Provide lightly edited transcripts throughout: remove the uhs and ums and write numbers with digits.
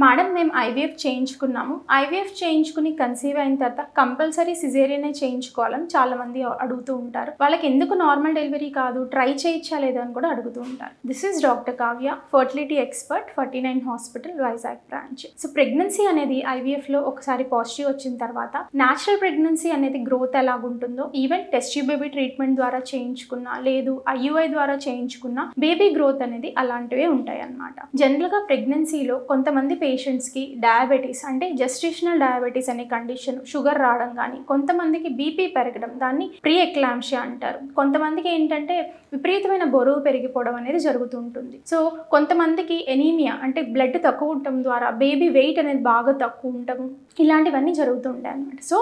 Madam మేము IVF చేయించుకున్నాము. IVF చేయించుకుని conceive అయిన తర్వాత కంపల్సరీ సిజేరియనే చేయించుకోవాలని చాలామంది అడుగుతూ ఉంటారు. వాళ్ళకి ఎందుకు నార్మల్ డెలివరీ కాదు, ట్రై చేయొచ్చా లేదా అని కూడా అడుగుతూ ఉంటారు. This is doctor Kavya, fertility expert, 49 hospital, Vizag branch. So pregnancy అనేది ఐవీఎఫ్లో ఒకసారి పాజిటివ్ వచ్చిన తర్వాత న్యాచురల్ ప్రెగ్నెన్సీ అనేది గ్రోత్ ఎలాగుంటుందో, even test tube baby treatment ద్వారా చేయించుకున్నా లేదు ఐయుఐ ద్వారా చేయించుకున్నా బేబీ గ్రోత్ అనేది అలాంటివే ఉంటాయి అన్నమాట. జనరల్గా ప్రెగ్నెన్సీలో కొంతమంది పేషెంట్స్కి డయాబెటీస్ అంటే జెస్టేషనల్ డయాబెటీస్ అనే కండిషన్, షుగర్ రావడం కానీ, కొంతమందికి బీపీ పెరగడం, దాన్ని ప్రీ ఎక్లాంప్షియా అంటారు. కొంతమందికి ఏంటంటే విపరీతమైన బరువు పెరిగిపోవడం అనేది జరుగుతుంటుంది. సో కొంతమందికి ఎనీమియా అంటే బ్లడ్ తక్కువ ఉండటం ద్వారా బేబీ వెయిట్ అనేది బాగా తక్కువ ఉండటం, ఇలాంటివన్నీ జరుగుతుంటాయి అన్నమాట. సో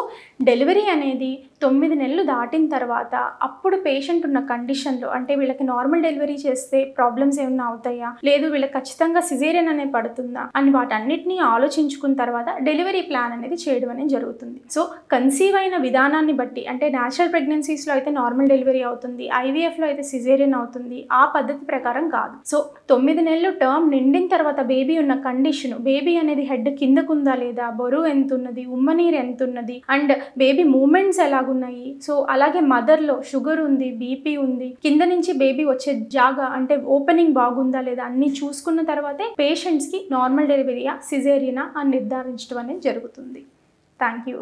డెలివరీ అనేది 9 నెలలు దాటిన తర్వాత అప్పుడు పేషెంట్ ఉన్న కండిషన్లో, అంటే వీళ్ళకి నార్మల్ డెలివరీ చేస్తే ప్రాబ్లమ్స్ ఏమైనా అవుతాయా, లేదు వీళ్ళకి ఖచ్చితంగా సిజేరియన్ అనే పడుతుందా అని వాటన్నిటిని ఆలోచించుకున్న తర్వాత డెలివరీ ప్లాన్ అనేది చేయడం అనేది జరుగుతుంది. సో కన్సీవ్ అయిన విధానాన్ని బట్టి, అంటే న్యాచురల్ ప్రెగ్నెన్సీస్లో అయితే నార్మల్ డెలివరీ అవుతుంది, ఐవీఎఫ్లో అయితే సిజేరియన్ అవుతుంది, ఆ పద్ధతి ప్రకారం కాదు. సో 9 నెలలు టర్మ్ నిండిన తర్వాత బేబీ ఉన్న కండిషన్, బేబీ అనేది హెడ్ కిందకుందా లేదా, బరువు ఎంత ఉన్నది, ఉమ్మనీరు ఎంత ఉన్నది, అండ్ బేబీ మూమెంట్స్ ఎలాగున్నాయి, సో అలాగే మదర్లో షుగర్ ఉంది, బీపీ ఉంది, కింద నుంచి బేబీ వచ్చే జాగా అంటే ఓపెనింగ్ బాగుందా లేదా అన్ని చూసుకున్న తర్వాతే పేషెంట్స్కి నార్మల్ డెలివరీయా సిజేరియనా అని నిర్ధారించడం అనేది జరుగుతుంది. Thank you.